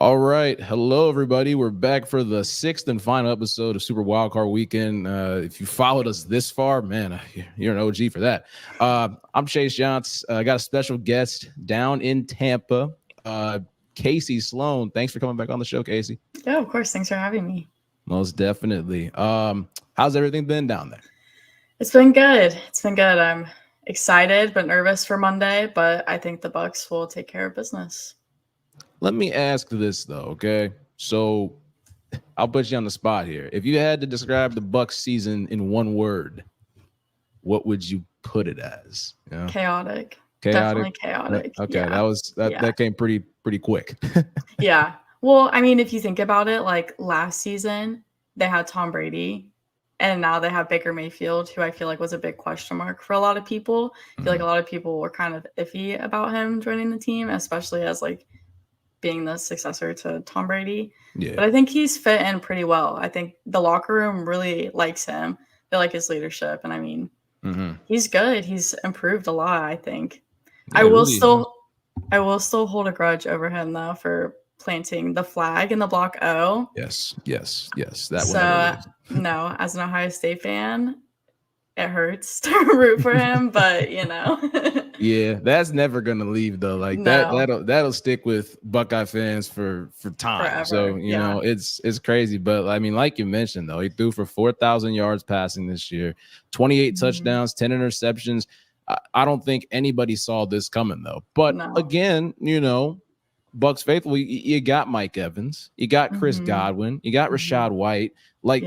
All right. Hello, everybody. We're back for the sixth and final episode of Super Wildcard Weekend. If you followed us this far, man, you're an OG for that. I'm Chase Johns. I got a special guest down in Tampa, Kaycee Sloan. Thanks for coming back on the show, Kaycee. Yeah, of course. Thanks for having me. Most definitely. How's everything been down there? It's been good. I'm excited but nervous for Monday, but I think the Bucs will take care of business. Let me ask this though, okay? So I'll put you on the spot here. If you had to describe the Bucs season in one word, what would you put it as? You know? Chaotic. Definitely chaotic. Okay, yeah. that came pretty quick. Yeah. Well, I mean, if you think about it, like last season, they had Tom Brady, and now they have Baker Mayfield, who I feel like was a big question mark for a lot of people. I feel like a lot of people were kind of iffy about him joining the team, especially as like being the successor to Tom Brady. Yeah. But I think he's fit in pretty well. I think the locker room really likes him. They like his leadership. And I mean, he's good. He's improved a lot, I think. Yeah, I will still hold a grudge over him though for planting the flag in the block O. Yes. That one. No, as an Ohio State fan, it hurts to root for him, but you know. Yeah, that's never gonna leave though. Like no. that'll stick with Buckeye fans for time. Forever. So you know, it's crazy. But I mean, like you mentioned though, he threw for 4,000 yards passing this year, 28 touchdowns, 10 interceptions. I don't think anybody saw this coming though. But again, you know, Bucs faithful, you got Mike Evans, you got Chris Godwin, you got Rachaad White. Like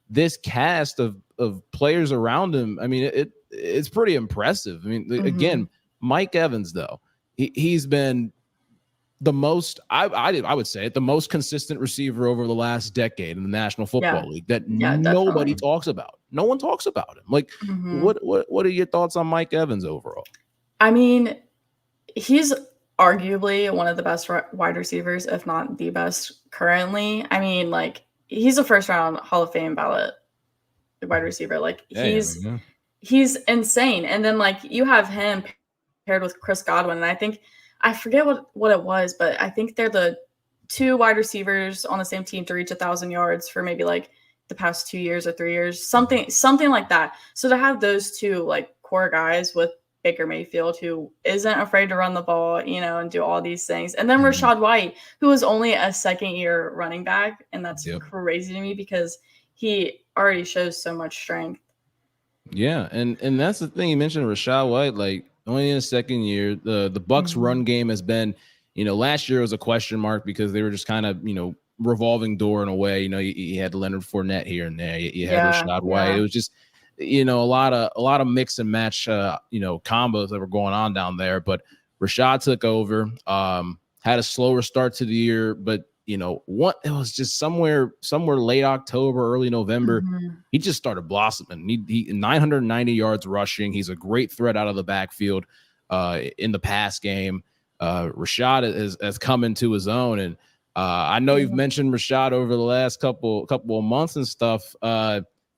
this cast of players around him, I mean, it's pretty impressive. I mean, again, Mike Evans, though, he's been the most, I would say, the most consistent receiver over the last decade in the National Football League that nobody talks about. No one talks about him. Like, what are your thoughts on Mike Evans overall? I mean, he's arguably one of the best wide receivers, if not the best currently. I mean, like, he's a first-round Hall of Fame ballot wide receiver. Like, he's insane. And then, like, you have him paired with Chris Godwin, and I think I forget what it was, but I think they're the two wide receivers on the same team to reach 1,000 yards for maybe like the past 2 years or 3 years, something like that. So to have those two like core guys with Baker Mayfield, who isn't afraid to run the ball, you know, and do all these things, and then Rachaad White, who is only a second-year running back, and that's crazy to me because he already shows so much strength. Yeah, and that's the thing you mentioned, Rachaad White, like. Only in his second year, the Bucs run game has been, you know, last year was a question mark because they were just kind of, you know, revolving door in a way. You know, you had Leonard Fournette here and there. You had Rachaad White. It was just, you know, a lot of mix and match, you know, combos that were going on down there. But Rachaad took over, had a slower start to the year, but you know what? It was just somewhere late October, early November. He just started blossoming. He 990 yards rushing. He's a great threat out of the backfield in the pass game. Rachaad has come into his own, and I know you've mentioned Rachaad over the last couple of months and stuff.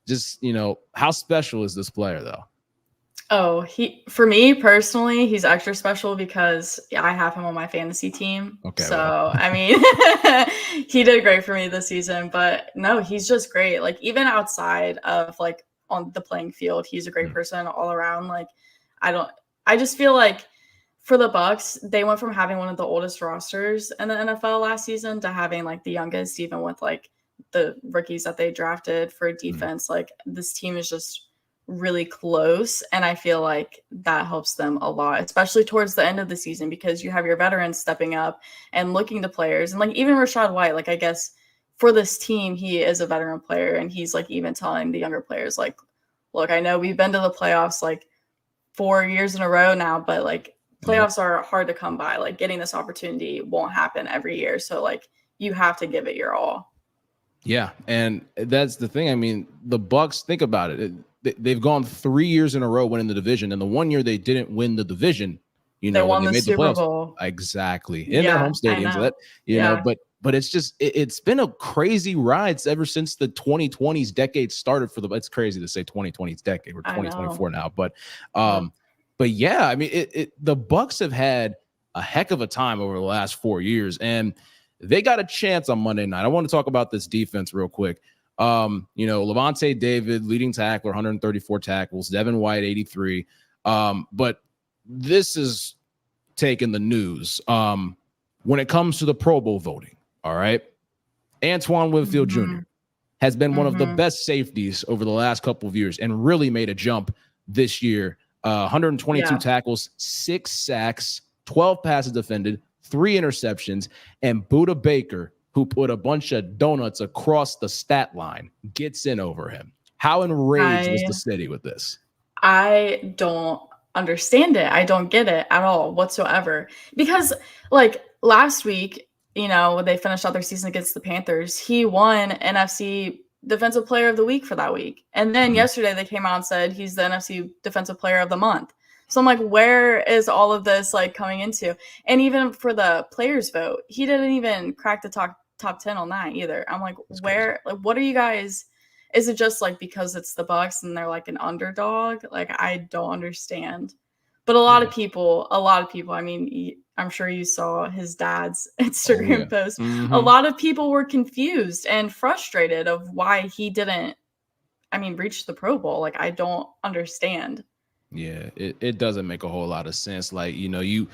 Just you know, how special is this player though? Oh, for me personally, he's extra special because I have him on my fantasy team. Okay. So, I mean, he did great for me this season, but no, he's just great. Like even outside of like on the playing field, he's a great person all around. Like I just feel like for the Bucs, they went from having one of the oldest rosters in the NFL last season to having like the youngest, even with like the rookies that they drafted for defense. Like this team is just really close, and I feel like that helps them a lot, especially towards the end of the season, because you have your veterans stepping up and looking to players. And like even Rachaad White, like I guess for this team, he is a veteran player, and he's like even telling the younger players like, look, I know we've been to the playoffs like 4 years in a row now, but like playoffs are hard to come by. Like getting this opportunity won't happen every year, so like you have to give it your all. Yeah, and that's the thing. I mean, the Bucs, think about it. They've gone 3 years in a row winning the division, and the 1 year they didn't win the division, you know, when they made the playoffs. Exactly. In their home stadium. So that, you know, but it's just it's been a crazy ride ever since the 2020s decade started for the. It's crazy to say 2020s decade. We're 2024 now, but yeah, I mean, the Bucs have had a heck of a time over the last 4 years, and They got a chance on Monday night. I want to talk about this defense real quick. Levante David, leading tackler, 134 tackles, Devin White, 83. But this is taking the news. When it comes to the Pro Bowl voting, all right, Antoine Winfield Jr. has been one of the best safeties over the last couple of years and really made a jump this year. 122 tackles, 6 sacks, 12 passes defended, 3 interceptions, and Budda Baker, who put a bunch of donuts across the stat line, gets in over him. How enraged was the city with this? I don't understand it. I don't get it at all whatsoever. Because, like, last week, when they finished out their season against the Panthers, he won NFC Defensive Player of the Week for that week. And then yesterday they came out and said he's the NFC Defensive Player of the Month. So I'm like, where is all of this like coming into? And even for the players vote, he didn't even crack the top 10 on that either. I'm like, That's where, like, what are you guys? Is it just like because it's the Bucs and they're like an underdog? Like, I don't understand. But a lot of people, I mean, I'm sure you saw his dad's Instagram post. A lot of people were confused and frustrated of why he didn't, reach the Pro Bowl. Like, I don't understand. Yeah, it doesn't make a whole lot of sense. Like, you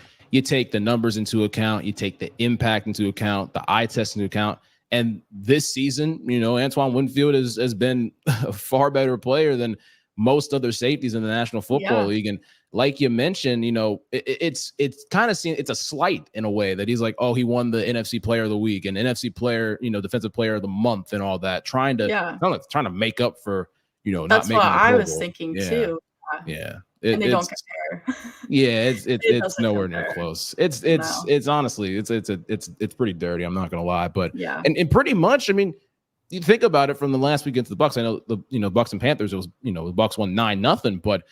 take the numbers into account, you take the impact into account, the eye test into account. And this season, Antoine Winfield has been a far better player than most other safeties in the National Football League. And like you mentioned, it's kind of seen, it's a slight in a way that he's like, oh, he won the NFC Player of the Week and NFC Player, Defensive Player of the Month and all that, trying to make up for, not That's making what I was Bowl. thinking too. Yeah. And they don't compare. Yeah, it's nowhere near close. It's honestly, it's pretty dirty. I'm not gonna lie, but and pretty much, you think about it from the last week against the Bucs. I know the Bucs and Panthers, it was the Bucs won 9-0, but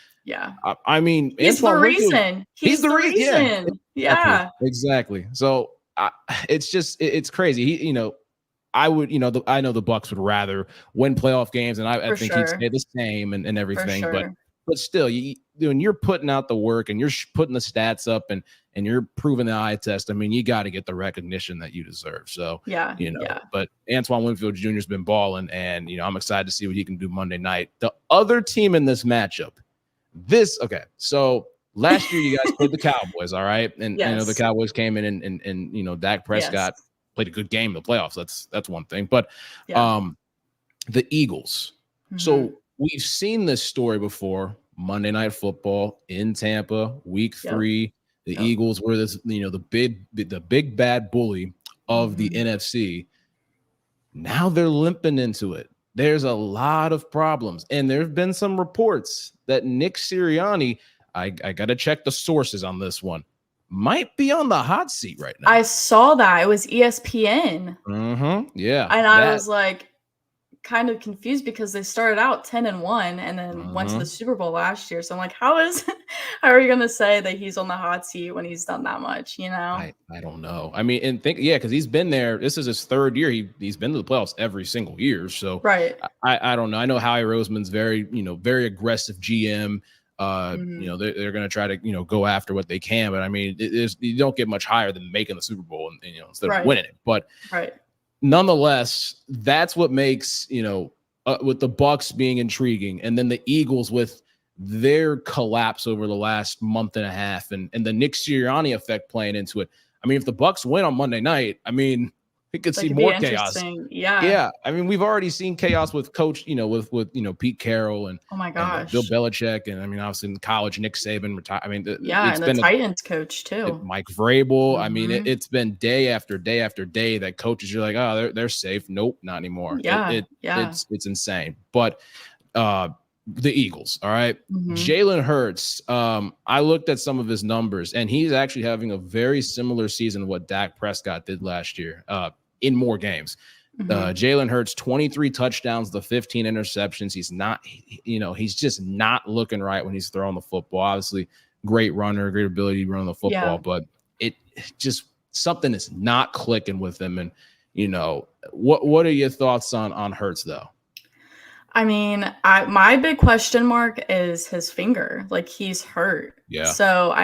he's the reason. He's the reason. Yeah, exactly. So it's crazy. He I would I know the Bucs would rather win playoff games, and I think he'd say the same and everything, but still, when you're putting out the work and you're putting the stats up and you're proving the eye test, you got to get the recognition that you deserve. So, but Antoine Winfield Jr. has been balling, and, I'm excited to see what he can do Monday night. The other team in this matchup, so last year you guys played the Cowboys, all right? And, the Cowboys came in and Dak Prescott played a good game in the playoffs. That's one thing. But the Eagles. So we've seen this story before. Monday Night Football in Tampa, Week 3. The Eagles were this, the big bad bully of the NFC. Now they're limping into it. There's a lot of problems, and there have been some reports that Nick Sirianni, I got to check the sources on this one, might be on the hot seat right now. I saw that. It was ESPN. Yeah. And I was like, kind of confused because they started out 10-1 and then went to the Super Bowl last year. So I'm like, how are you gonna say that he's on the hot seat when he's done that much? I don't know. Because he's been there. This is his 3rd year. He's been to the playoffs every single year. So I don't know. I know Howie Roseman's very very aggressive GM. They're going to try to go after what they can, but you don't get much higher than making the Super Bowl and instead of winning it. But nonetheless, that's what makes, with the Bucs being intriguing, and then the Eagles with their collapse over the last month and a half, and the Nick Sirianni effect playing into it. If the Bucs win on Monday night, we could see more chaos. Yeah. We've already seen chaos with Coach, with Pete Carroll and oh my gosh, Bill Belichick, and obviously in college Nick Saban retired. And the Titans coach too, Mike Vrabel. It's been day after day after day that coaches are like, oh, they're safe. Nope, not anymore. It's insane. But the Eagles, all right. Jalen Hurts. I looked at some of his numbers, and he's actually having a very similar season to what Dak Prescott did last year. In more games. Jalen Hurts, 23 touchdowns, the 15 interceptions. He's not, he's just not looking right when he's throwing the football. Obviously, great runner, great ability to run the football, but it just something is not clicking with him. And, what are your thoughts on Hurts, though? My big question mark is his finger. Like, he's hurt. Yeah. So,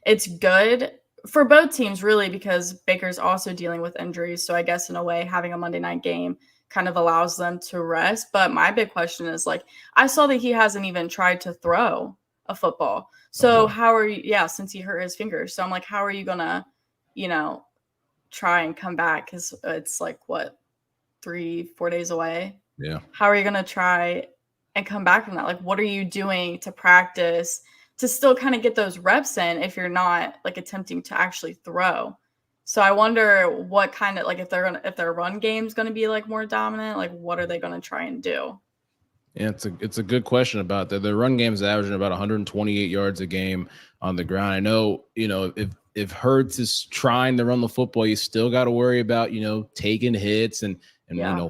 it's good for both teams, really, because Baker's also dealing with injuries. So I guess in a way, having a Monday night game kind of allows them to rest. But my big question is, like, I saw that he hasn't even tried to throw a football. So how are you? Yeah, since he hurt his finger. So I'm like, how are you gonna, try and come back? Because it's like what, 3-4 days away. Yeah. How are you gonna try and come back from that? Like, what are you doing to practice to still kind of get those reps in if you're not like attempting to actually throw? So I wonder what kind of, like, if their run game's going to be like more dominant, like what are they going to try and do? Yeah, it's a good question about that. The run game is averaging about 128 yards a game on the ground. I know, if Hurts is trying to run the football, you still got to worry about, taking hits and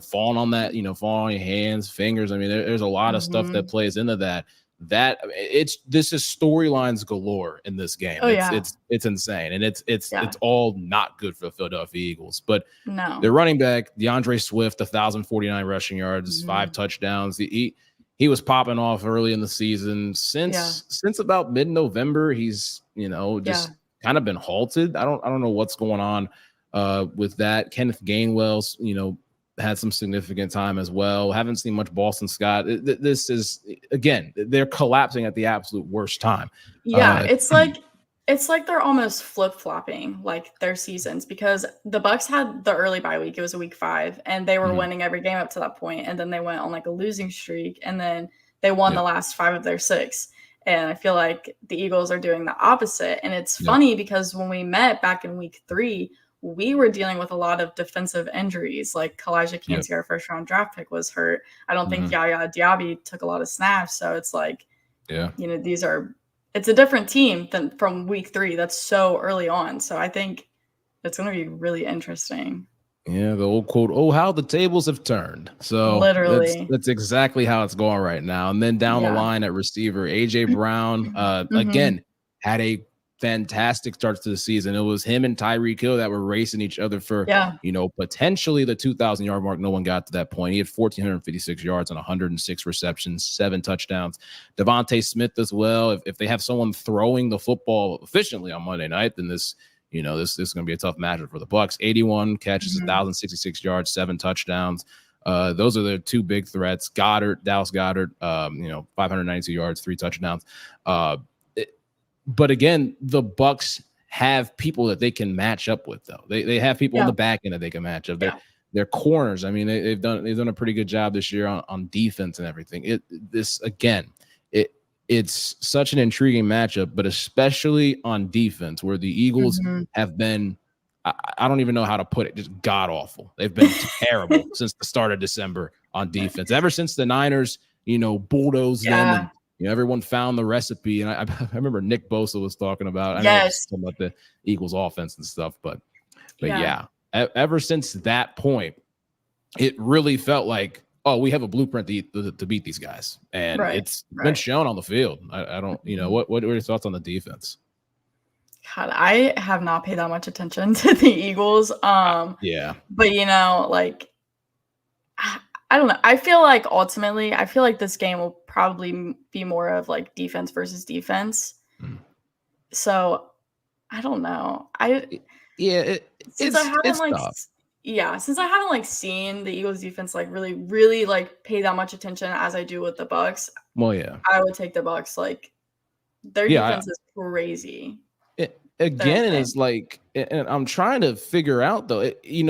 falling on that, falling on your hands, fingers. I mean, there's a lot of stuff that plays into that. This is storylines galore in this game. It's insane, and it's all not good for the Philadelphia Eagles. But their running back DeAndre Swift, 1,049 rushing yards, 5 touchdowns. He was popping off early in the season. Since about mid-November, he's just kind of been halted. I don't know what's going on with that. Kenneth Gainwell's had some significant time as well. Haven't seen much Boston Scott. This is, again, they're collapsing at the absolute worst time. Yeah, it's like they're almost flip-flopping like their seasons, because the Bucs had the early bye week. It was a week 5, and they were winning every game up to that point, and then they went on like a losing streak, and then they won the last 5 of their 6. And I feel like the Eagles are doing the opposite. And it's funny because when we met back in week 3, we were dealing with a lot of defensive injuries. Like Kalijah Kancey, our first-round draft pick, was hurt. I don't think Yaya Diaby took a lot of snaps. So it's like, it's a different team than from week 3. That's so early on. So I think it's going to be really interesting. Yeah, the old quote, "Oh, how the tables have turned." So literally, that's exactly how it's going right now. And then down the line at receiver, AJ Brown, again, had a fantastic start to the season. It was him and Tyreek Hill that were racing each other for, potentially the 2,000-yard mark. No one got to that point. He had 1,456 yards on 106 receptions, 7 touchdowns. Devontae Smith as well. If they have someone throwing the football efficiently on Monday night, then this is going to be a tough matchup for the Bucs. 81 catches, 1,066 yards, 7 touchdowns. Those are the 2 big threats. Dallas Goedert, 592 yards, 3 touchdowns. But again, the Bucs have people that they can match up with, though. They have people in the back end that they can match up. They're corners. I mean, they've done a pretty good job this year on defense and everything. It's such an intriguing matchup, but especially on defense, where the Eagles have been, I don't even know how to put it, just god awful. They've been terrible since the start of December on defense. Ever since the Niners, bulldozed them, and everyone found the recipe. And I remember Nick Bosa was talking about, talking about the Eagles offense and stuff, but ever since that point, it really felt like, oh, we have a blueprint to beat these guys, and it's been shown on the field. I don't, what are your thoughts on the defense? God, I have not paid that much attention to the Eagles. But like, I don't know. I feel like ultimately, this game will probably be more of like defense versus defense. So I don't know. Since I haven't seen the Eagles defense like really, really like pay that much attention as I do with the Bucs. Well, yeah, I would take the Bucs. Like, their defense is crazy. It's like, and I'm trying to figure out though. You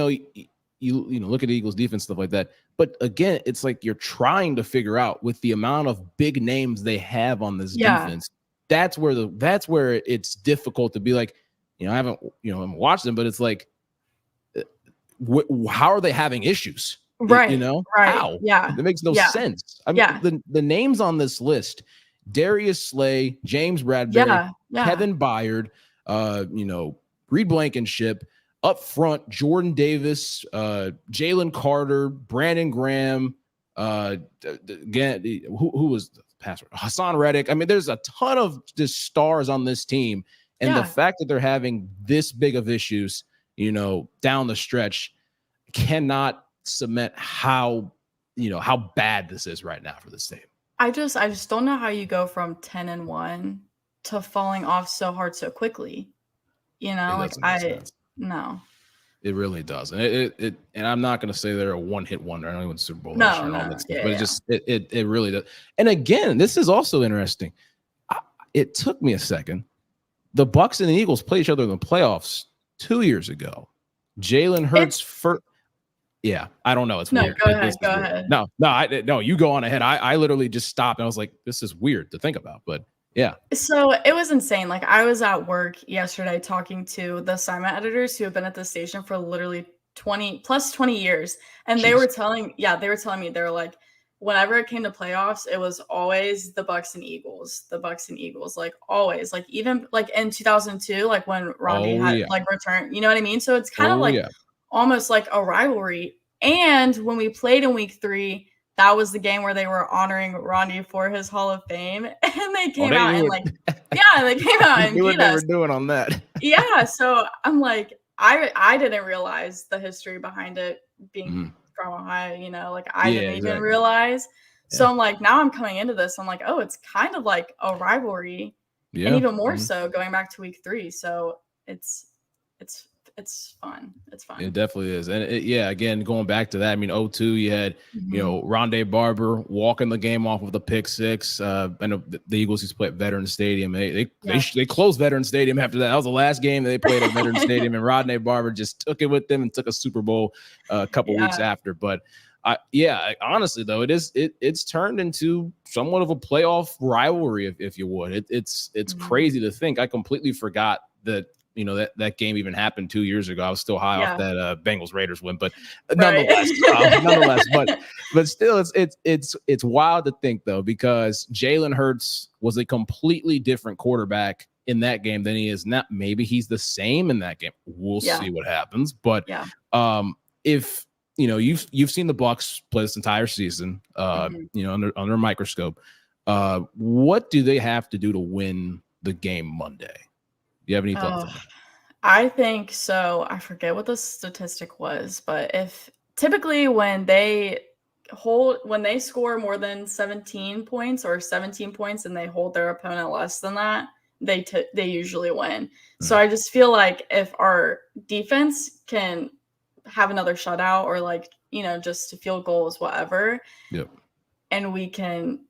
look at the Eagles defense, stuff like that. But again, it's like you're trying to figure out with the amount of big names they have on this defense. That's where it's difficult to be like, I haven't watched them, but it's like, how are they having issues? Right. How? Yeah. It makes no sense. I mean, the names on this list: Darius Slay, James Bradbury, Kevin Byard, Reed Blankenship. Up front, Jordan Davis, Jalen Carter, Brandon Graham, again, who was the passer? Hassan Reddick. I mean, there's a ton of just stars on this team. And the fact that they're having this big of issues, down the stretch, cannot cement how bad this is right now for this team. I just don't know how you go from 10-1 to falling off so hard so quickly. You know, It like doesn't make sense. no. It really does. And and I'm not going to say they're a one-hit wonder. I don't even Super Bowl last No, year and all no. that stuff, Yeah, but yeah. it really does. And again, this is also interesting. It took me a second. The Bucs and the Eagles played each other in the playoffs 2 years ago. Jalen Hurts first. Yeah, I don't know. It's weird. Go ahead. This is weird. No, you go on ahead. I literally just stopped and I was like, this is weird to think about, but yeah. So it was insane. Like I was at work yesterday talking to the assignment editors who have been at the station for literally 20 years. And they were telling me, they were like, whenever it came to playoffs, it was always the Bucs and Eagles, like always, like even like in 2002, like when Rondé had like returned, you know what I mean? So it's kind of like almost like a rivalry. And when we played in week 3, that was the game where they were honoring Rondé for his Hall of Fame, and they came out and like, they came out and beat us. They were doing on that. Yeah, so I'm like, I didn't realize the history behind it being from Ohio. You know, like I didn't even realize. Yeah. So I'm like, now I'm coming into this. I'm like, oh, it's kind of like a rivalry, and even more so going back to week 3. So it's fun. It's fun. It definitely is. And again, going back to that, I mean, 2002, you had, you know, Rondé Barber walking the game off with a pick 6. I know the Eagles used to play at Veterans Stadium. They closed Veterans Stadium after that. That was the last game that they played at Veterans Stadium, and Rondé Barber just took it with them and took a Super Bowl a couple weeks after. But honestly though, it's turned into somewhat of a playoff rivalry, if you would. It's crazy to think. I completely forgot that, you know, that game even happened 2 years ago. I was still high off that Bengals Raiders win, but nonetheless, but still, it's wild to think though, because Jalen Hurts was a completely different quarterback in that game than he is now. Maybe he's the same in that game. We'll see what happens. But if you know, you've seen the Bucs play this entire season, you know, under a microscope. What do they have to do to win the game Monday? Do you have any thoughts on that? I think so. I forget what the statistic was, but if typically when they score more than 17 points or 17 points and they hold their opponent less than that, they usually win. So I just feel like if our defense can have another shutout or like, you know, just field goals, whatever, and we can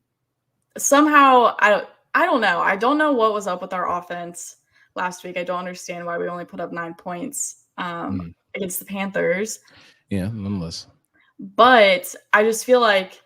somehow, I don't know. I don't know what was up with our offense last week. I don't understand why we only put up 9 points against the Panthers. Yeah, nonetheless. But I just feel like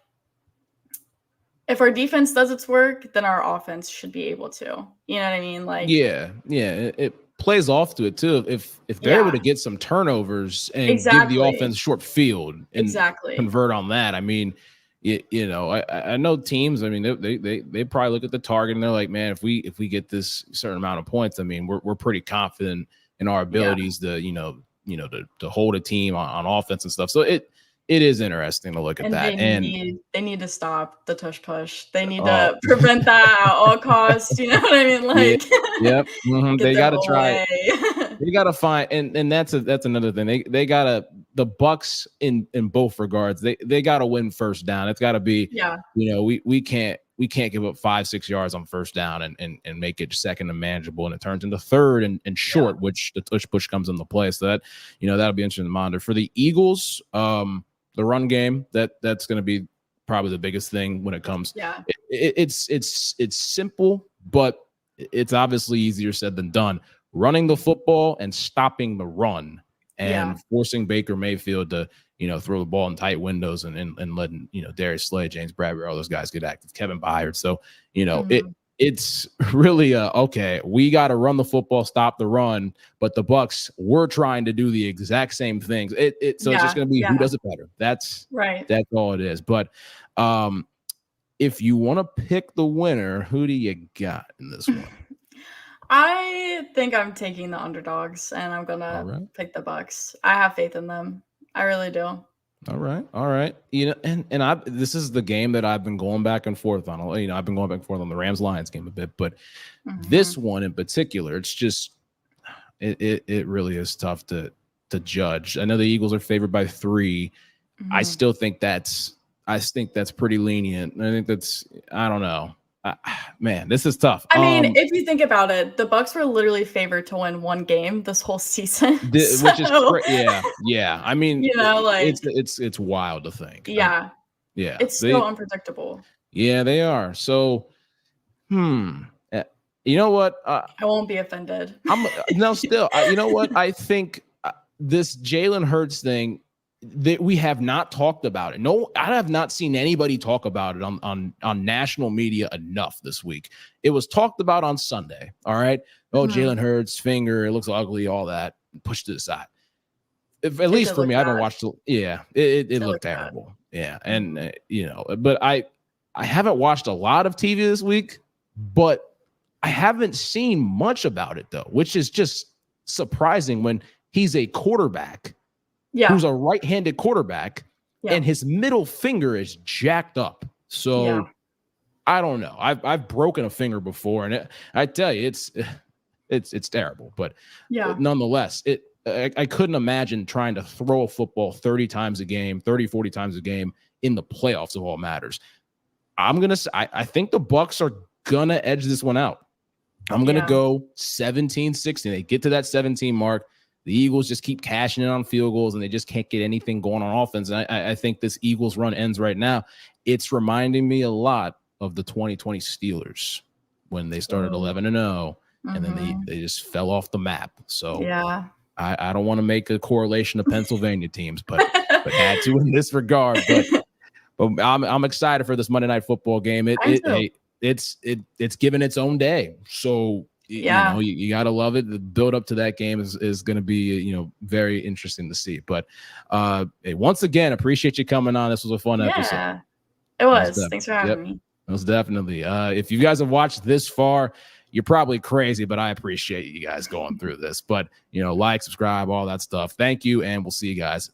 if our defense does its work, then our offense should be able to. You know what I mean? Like, it plays off to it too. If they're able to get some turnovers and give the offense short field and convert on that, I mean, you know, I know teams. I mean, they probably look at the target and they're like, man, if we get this certain amount of points, I mean, we're pretty confident in our abilities to to hold a team on offense and stuff. So it is interesting to look at that. They need to stop the tush push. They need to prevent that at all costs. You know what I mean? Like, they got to try. They got to find, and that's another thing. They got to, the Bucs in both regards. They got to win first down. It's got to be, you know, we can't give up 5-6 yards on first down and make it second and manageable, and it turns into third and short, which the tush push comes into play. So that, you know, that'll be interesting to monitor for the Eagles. The run game, that's going to be probably the biggest thing when it comes. It's simple, but it's obviously easier said than done. Running the football and stopping the run and forcing Baker Mayfield to, you know, throw the ball in tight windows and letting, you know, Darius Slay, James Bradbury, all those guys get active, Kevin Byard. So, you know, it's really okay, we got to run the football, stop the run, but the Bucs were trying to do the exact same things. So it's just going to be who does it better. That's all it is. But if you want to pick the winner, who do you got in this one? I think I'm taking the underdogs, and I'm gonna pick the Bucs. I have faith in them. I really do. All right. You know, and this is the game that I've been going back and forth on. You know, I've been going back and forth on the Rams-Lions game a bit, but this one in particular, it's just it really is tough to judge. I know the Eagles are favored by 3. I still think that's pretty lenient. I think I don't know. Man, this is tough. I mean, if you think about it, the Bucs were literally favored to win one game this whole season, which is yeah. I mean, it's wild to think. Yeah, it's so unpredictable. Yeah, they are. So, you know what? I won't be offended. You know what? I think this Jalen Hurts thing, that we have not talked about it. No, I have not seen anybody talk about it on national media enough this week. It was talked about on Sunday. All right. Oh, Jalen Hurts finger, it looks ugly, all that. Pushed to the side. At least for me, I don't watch it looked terrible. Yeah. And but I haven't watched a lot of TV this week, but I haven't seen much about it though, which is just surprising when he's a quarterback. Who's a right-handed quarterback, and his middle finger is jacked up. So I don't know. I've broken a finger before, and I tell you, it's terrible. But nonetheless, I couldn't imagine trying to throw a football 30 times a game, 30, 40 times a game in the playoffs of all matters. I think the Bucs are gonna edge this one out. I'm gonna go 17-16. They get to that 17 mark. The Eagles just keep cashing in on field goals, and they just can't get anything going on offense. And I think this Eagles run ends right now. It's reminding me a lot of the 2020 Steelers when they started 11-0, and then they just fell off the map. So I don't want to make a correlation to Pennsylvania teams, but had to in this regard. But I'm excited for this Monday Night Football game. It's given its own day. So. You got to love it. The build up to that game is going to be, very interesting to see. But once again, appreciate you coming on. This was a fun episode. It was. Thanks for having me. Most definitely. If you guys have watched this far, you're probably crazy, but I appreciate you guys going through this. But, like, subscribe, all that stuff. Thank you, and we'll see you guys